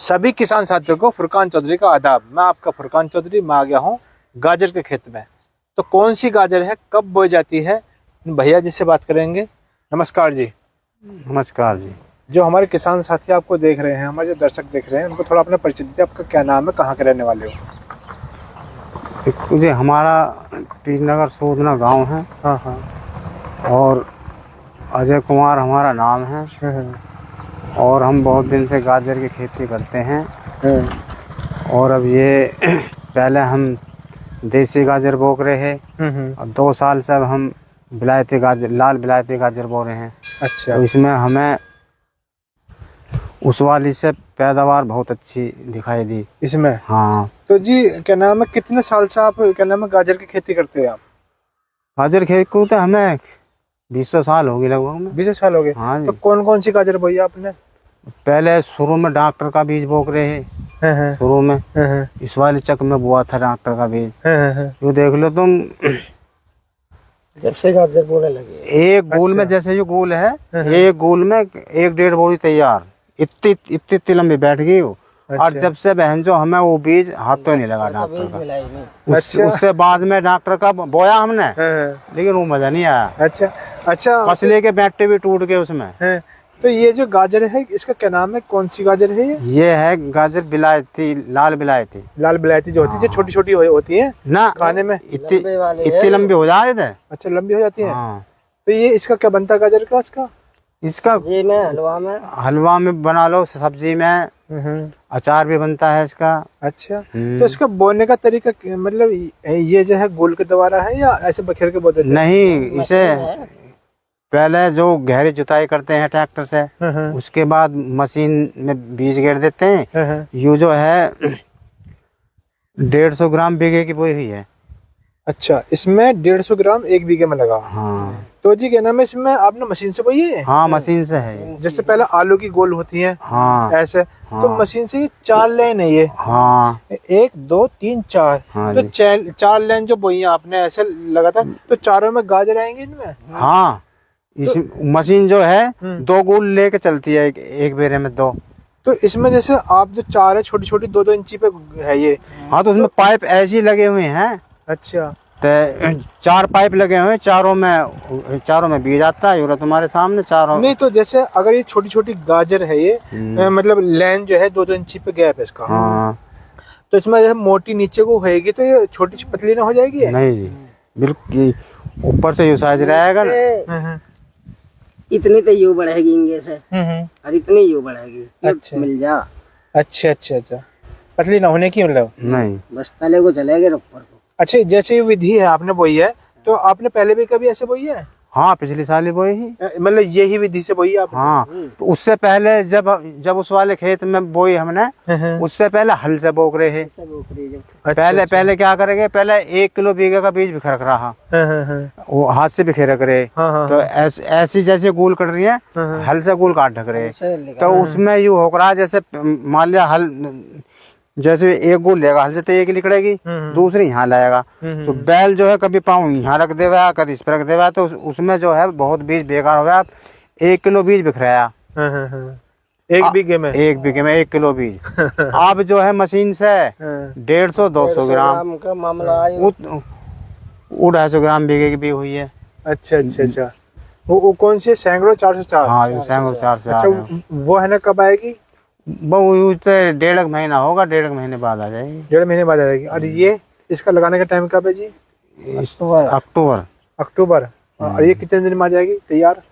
सभी किसान साथियों को फुरकान चौधरी का आदाब। मैं आपका फुरकान चौधरी। मैं आ गया हूँ गाजर के खेत में। तो कौन सी गाजर है, कब बोई जाती है, भैया जी से बात करेंगे। नमस्कार जी। नमस्कार जी। जो हमारे किसान साथी आपको देख रहे हैं, हमारे जो दर्शक देख रहे हैं, उनको थोड़ा अपना परिचय दीजिए। आपका क्या नाम है, कहाँ के रहने वाले हो? जी हमारा पीरनगर सोदना गांव है। हाँ हाँ। और अजय कुमार हमारा नाम है। और हम बहुत दिन से गाजर की खेती करते हैं। और अब ये पहले हम देसी गाजर बोक रहे हैं और 2 साल से अब हम विलायती गाजर, लाल विलायती गाजर बो रहे हैं। अच्छा। तो इसमें हमें उस वाली से पैदावार बहुत अच्छी दिखाई दी इसमें? हाँ। तो जी क्या नाम है, कितने साल से आप क्या नाम है गाजर की खेती करते हैं आप? गाजर खेती को तो हमें 20 साल हो गए लगभग। 20 साल हो गए। हाँ जी। तो कौन कौन सी गाजर बोई आपने? पहले शुरू में डॉक्टर का बीज बोक रहे हैं। शुरू में इस वाले चक में बोआ था डॉक्टर का बीज। यो देख लो तुम, जब से गाजर बोने लगे एक गोल में, जैसे जो गोल है, एक गोल में 1-1.5 बोरी तैयार, इतनी इतनी लंबी बैठ गई हो। और जब से बहन जो हमें वो बीज हाथ तो नहीं लगा डॉक्टर का। उससे बाद में डॉक्टर का बोया हमने, लेकिन वो मजा नहीं आया। अच्छा अच्छा। फसले के बैठे भी टूट गए उसमें। तो ये जो गाजर है, इसका क्या नाम है, कौन सी गाजर है ये है गाजर विलायती, लाल विलायती। लाल विलायती जो होती है, जो छोटी छोटी होती है ना खाने में, इतनी लंबी हो जाए थे। अच्छा, लंबी हो जाती है। हाँ। तो ये इसका क्या बनता है गाजर का? इसका जी में हलवा में बना लो, सब्जी में, अचार भी बनता है इसका। अच्छा। तो इसका बोने का तरीका मतलब ये जो है गोल के द्वारा है या ऐसे बखेर के बोते हैं? नहीं, इसे पहले जो गहरी जुताई करते हैं ट्रैक्टर से, उसके बाद मशीन में बीज गेर देते हैं। ये जो है 150 ग्राम बीघे की बोई हुई है। अच्छा, इसमें 150 ग्राम 1 बीघे में लगा। हाँ। तो जी क्या नाम है, इसमें आपने मशीन से बोई है? हाँ, मशीन से है। जैसे पहले आलू की गोल होती है। हाँ। ऐसे। हाँ। तो मशीन से 4 लाइन है ये। हाँ। 1 2 3 4। हाँ तो 4 लाइन जो बोई है आपने ऐसे लगा था, तो चारों में गाजर आएंगे इनमें? हाँ। इस मशीन जो है 2 गोल लेके चलती है, एक बेरे में 2। तो इसमें जैसे आप जो 4 है, छोटी छोटी 2-2 इंची पे है ये। हाँ, तो उसमें पाइप ऐसे ही लगे हुए हैं। अच्छा। तो 4 पाइप लगे हुए हैं, चारों में बीज आता है। तुम्हारे सामने चारों। नहीं, तो जैसे अगर ये छोटी छोटी गाजर है ये, मतलब लाइन जो है 2-2 इंची पे गैप है इसका। हाँ। तो इसमें जैसे मोटी नीचे को होएगी तो ये छोटी पतली ना हो जाएगी? नहीं जी, बिल्कुल ऊपर से यू साइज रहेगा ना। इतनी तो यू बढ़ेगी इंगे से, और इतनी यू बढ़ेगी। अच्छा। मिल जा। अच्छा अच्छा अच्छा। पतली ना होने की मतलब? नहीं, बस तले को चलेगा ऊपर को। अच्छा, जैसे ये विधि है आपने बोई है, तो आपने पहले भी कभी ऐसे बोई है? हाँ, पिछली साल ही बोई ही। मतलब यही विधि से बोई है आपने? हाँ, तो उससे पहले जब उस वाले खेत में बोई हमने, उससे पहले हल से बोक रहे हैं। पहले क्या करेंगे, पहले 1 किलो बीघे का बीज बिखर रहा, वो हाथ से बिखेर करे। तो ऐसी जैसे गोल कट रही है, हल से गोल काट ढक रहे। तो उसमें यू हो रहा, जैसे मान लिया हल जैसे 1 गोल लेगा हल से, तो 1 निकलेगी, दूसरी यहाँ लाएगा। तो बैल जो है कभी पाँव यहाँ रख देगा, कभी इस पर रख देगा, तो उसमें जो है बहुत बीज बेकार हो गया। 1 किलो बीज बिखराया 1 बीघे में? 1 बीघे में 1 किलो बीज। अब जो है मशीन से 150-200 ग्राम का मामला 250 ग्राम बीघे की भी हुई है। अच्छा अच्छा अच्छा। वो कौन सी है, सैंकड़ो 404? हाँ, ये 400 से। अच्छा, वो है ना, कब आएगी? वो 1.5 महीना होगा, 1.5 महीने बाद आ जाएगी। 1.5 महीने बाद आ जाएगी। और ये इसका लगाने का टाइम कब है जी? अक्टूबर। अक्टूबर। और ये कितने दिन में आ जाएगी तैयार?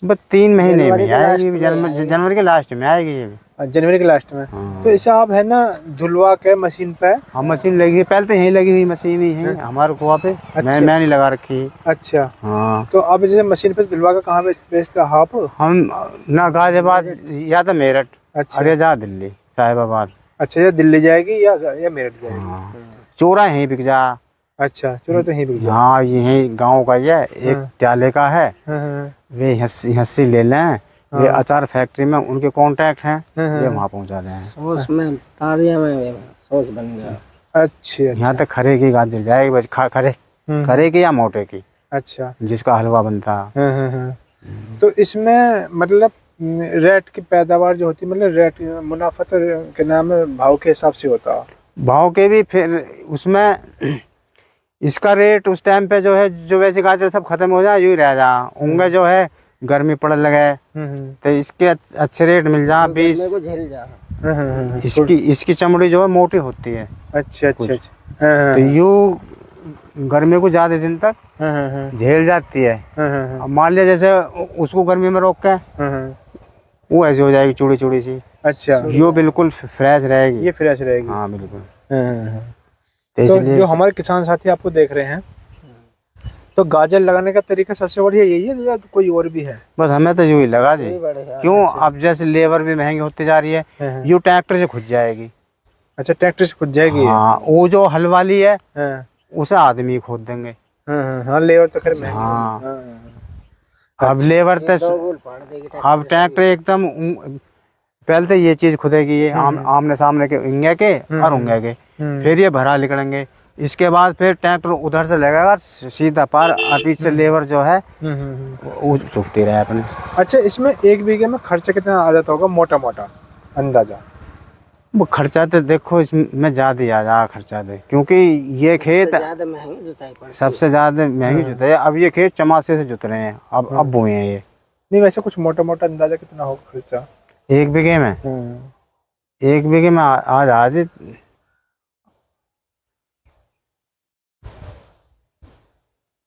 बस 3 महीने में आएगी, जनवरी के लास्ट में आएगी ये। जनवरी के लास्ट में। हाँ। तो इसे आप है ना धुलवा के मशीन पे? हाँ, मशीन लगी है, पहले तो यहीं लगी हुई मशीन ही है हमारे कुआ पे। मैं नहीं लगा रखी। अच्छा। हाँ। तो आप जैसे मशीन पे धुलवा के कहाँ बेचते हैं आप? हम ना गाजियाबाद या तो मेरठ। अच्छा। अरे जा दिल्ली, साहिबाबाद। अच्छा, या दिल्ली जाएगी या मेरठ जाएगी? हाँ। चोरा यहीं बिक जा। अच्छा, चलो तो यहीं बिक जाए। हाँ, यही गाँव का ये एक ट्याले का है। वे हस्सी ले लें, ये अचार फैक्ट्री में उनके कॉन्टैक्ट हैं, ये वहाँ पहुँचा रहे हैं। उसमें तारिया में सोच बन गया। अच्छा। यहाँ तक खरे की गाजर जाएगी, बस खरे की या मोटे की। अच्छा। जिसका हलवा बनता। तो इसमें मतलब रेट की पैदावार जो होती है, मतलब रेट मुनाफा तो के नाम है भाव के हिसाब से होता है। भाव के भी फिर उसमें इसका रेट उस टाइम पे जो है, जो वैसे गाजर सब खत्म हो जाए यूं ही रह जा, उनका जो है गर्मी पड़ लगे तो इसके अच्छे रेट मिल जा। 20 को झेल जा। इसकी चमड़ी जो है मोटी होती है। अच्छा अच्छा अच्छा। तो यूं गर्मी को ज्यादा दिन तक झेल जाती है। अब मान लिया जैसे उसको गर्मी में रोक के वो ऐसी हो जाएगी चूड़ी चूड़ी सी। अच्छा, यो बिल्कुल फ्रेश रहेगी। ये फ्रेश रहेगी। हाँ बिल्कुल। तो जो हमारे किसान साथी आपको देख रहे हैं, तो गाजर लगाने का तरीका सबसे बढ़िया यही है या कोई और भी है? बस हमें तो यूं ही लगा दी। क्यों? अब जैसे लेबर भी महंगी होती जा रही है, यू ट्रैक्टर से खुद जाएगी। अच्छा, ट्रैक्टर से खुद जाएगी? हाँ, वो जो हल वाली है उसे आदमी खोद देंगे। हाँ, लेबर तो खैर महंगी। हाँ, अब लेबर तो अब ट्रैक्टर एकदम पहले तो ये चीज खुदेगी, ये आमने सामने के इंगे के और उंगे के, फिर ये भरा निकलेंगे। इसके बाद फिर ट्रैक्टर उधर से लगेगा सीधा पार, और पीछे लेबर जो है वो चुकती रहे अपने। अच्छा, इसमें 1 बीघे में खर्चा कितना आ जाता होगा मोटा मोटा अंदाजा? वो खर्चा तो देखो इसमें ज्यादा ही आ जा खर्चा दे, क्योंकि ये खेत सबसे ज्यादा महंगी जुताई है। अब ये खेत चमासे से जुत रहे हैं, अब बोए हैं ये। नहीं, वैसे कुछ मोटा मोटा अंदाजा कितना होगा खर्चा 1 बीघे में? 1 बीघे में आज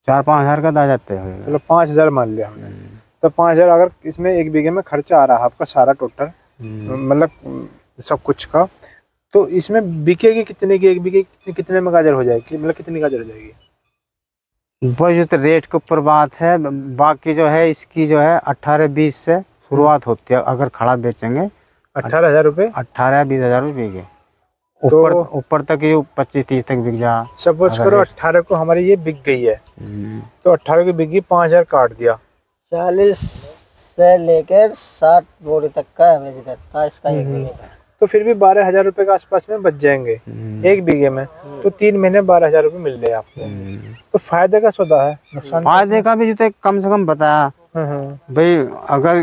4-5 हजार का आ जाते हैं। चलो 5,000 मान लिया हमने। तो 5,000 अगर इसमें 1 बीघे में खर्चा आ रहा है आपका सारा टोटल, मतलब सब कुछ का, तो इसमें बिकेगी कितने की 1 बीघे? कितने में गाजर हो जाएगी, मतलब कितनी गाजर हो जाएगी? वो जो तो रेट के ऊपर बात है। बाकी जो है इसकी जो है 18-20 से शुरुआत होती है अगर खड़ा बेचेंगे। 18,000 रुपये? 18-20 हजार रुपये बीघे। तो ऊपर तक ये 25-30 तक बिक जा। सपोज करो 18 को हमारी ये बिक गई है, तो 18 की बिकी 5,000 काट दिया, 40 से लेकर 60 बोरे तक का एवरेज रहता है इसका 1 बीघे का। तो फिर भी 12,000 रुपये के आसपास में बच जाएंगे 1 बीघे में। तो 3 महीने 12,000 रुपये मिल रहे आपको। तो फायदे का सौदा है, नुकसान फायदे का भी जो कम से कम बताया भाई। अगर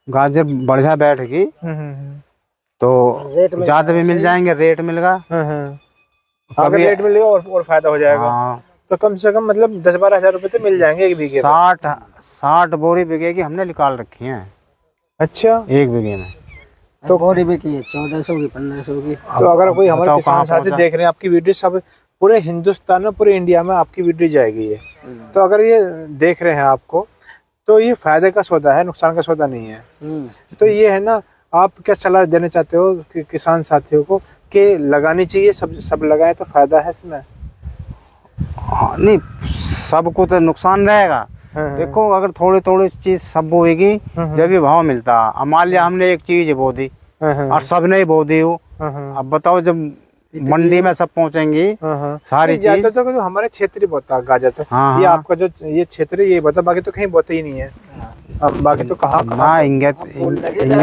गाजर बढ़िया बैठेगी तो ज्यादा भी मिल जाएंगे, रेट मिलेगा। अगर रेट मिलेगा और फायदा हो जाएगा। तो कम से कम मतलब 10-12 हजार रुपए तो मिल जाएंगे 1 बीघे। 60 बोरी बीघे की हमने निकाल रखी है। अच्छा, 1 बीघे में तो बोरी बिकी है 1400 की, 1500 की। तो अगर कोई हमारे किसान साथी देख रहे हैं, आपकी वीडियो सब पूरे हिंदुस्तान में, पूरे इंडिया में आपकी वीडियो जाएगी ये। तो अगर ये देख रहे हैं आपको, तो ये फायदे का सौदा है, नुकसान का सौदा नहीं है। तो ये है ना, आप क्या सलाह देना चाहते हो कि किसान साथियों को कि लगानी चाहिए, सब लगाए तो फायदा है इसमें? नहीं, सबको तो नुकसान रहेगा। देखो, अगर थोड़ी थोड़ी चीज सब बोएगी जब भी भाव मिलता। अब मान लिया हमने एक चीज बो दी और सब नहीं बो दी हो, अब बताओ जब मंडी में सब पहुंचेंगी सारी चीज। तो हमारे क्षेत्र बोता गाजर तो ये आपका जो ये क्षेत्र ये बता, बाकी तो कहीं बोते ही नहीं है। अब बाकी तो कहाँ इंगे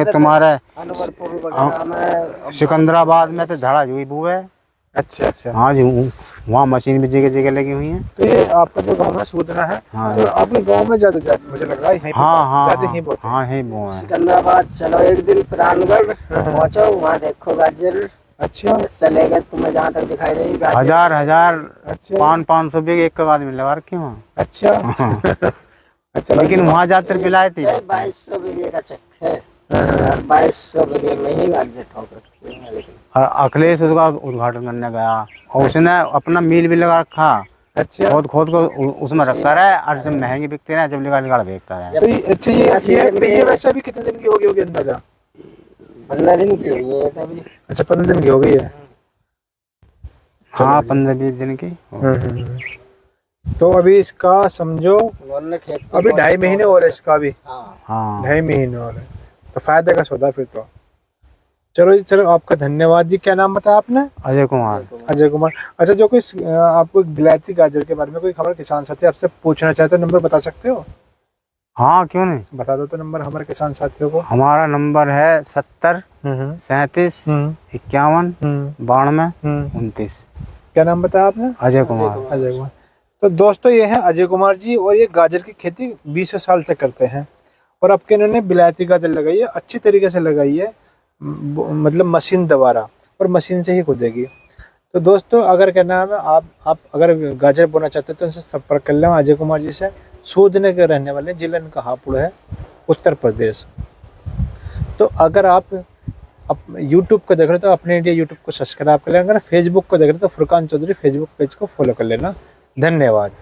तुम्हारे सिकंदराबाद में तो धड़ा हुई बू है। अच्छा अच्छा, हाँ जी, वहाँ मशीन भी जगह जगह लगी हुई है। तो ये आपका जो गाँव में सूदना है, तो आपके गाँव में ज्यादा मुझे लग रहा है ज्यादा ही बोते हैं। हाँ ही वो है। सिकंदराबाद चलो एक दिन प्राणगढ़ पहुँचो, वहाँ देखो गाजर। अच्छा, चलेगा तुम्हें जहाँ तक दिखाई देगी। हजार 500 बीघे एक आदमी लगा रखे वहाँ। अच्छा अच्छा, लेकिन वहाँ जाकर पिलाए थी। 2200 बीघे का चेक है, 2200 बीघे में ही गाजर ठोक रखी है। लेकिन अखिलेश उसका उद्घाटन करने गया और उसने अपना मिल भी लगा रखा। अच्छा, खोद को उसमें रखता रहे और जब महंगी बिकते रहे, जब निकाल बेचता रहे। तो अच्छा, ये वैसे भी कितने दिन की होगी अंदाजा? 15 दिन की हुई है तभी। अच्छा, 15 दिन की हो गई है। हाँ, 15-20 दिन की। तो अभी इसका समझो अभी 2.5 महीने और है इसका भी। हाँ, 2.5 महीने और है, तो फायदे का सौदा फिर तो। चलो जी, चलो, आपका धन्यवाद जी। क्या नाम बताया आपने? अजय कुमार। अजय कुमार। अच्छा, जो कोई आपको विलायती गाजर के बारे में कोई हमारे किसान साथी आपसे पूछना चाहे तो नंबर बता सकते हो? हाँ, क्यों नहीं, बता दो तो नंबर हमारे किसान साथियों को। हमारा नंबर है 70 37 51 92 29। क्या नाम बताया आपने? अजय कुमार। अजय कुमार। तो दोस्तों, ये है अजय कुमार जी, और ये गाजर की खेती 20 साल से करते हैं। और आपके इन्होंने बिलायती गाजर लगाई है, अच्छी तरीके से लगाई है, मतलब मशीन द्वारा, और मशीन से ही खुदेगी। तो दोस्तों अगर क्या नाम है, आप अगर गाजर बोना चाहते हैं तो उनसे संपर्क कर लें अजय कुमार जी से। सूदने के रहने वाले, जिला इनका हापुड़ है, उत्तर प्रदेश। तो अगर आप यूट्यूब को देख रहे हो तो अपने इंडिया यूट्यूब को सब्सक्राइब कर लेना, अगर फेसबुक को देख रहे हो तो फुरकान चौधरी फेसबुक पेज को फॉलो कर लेना। धन्यवाद।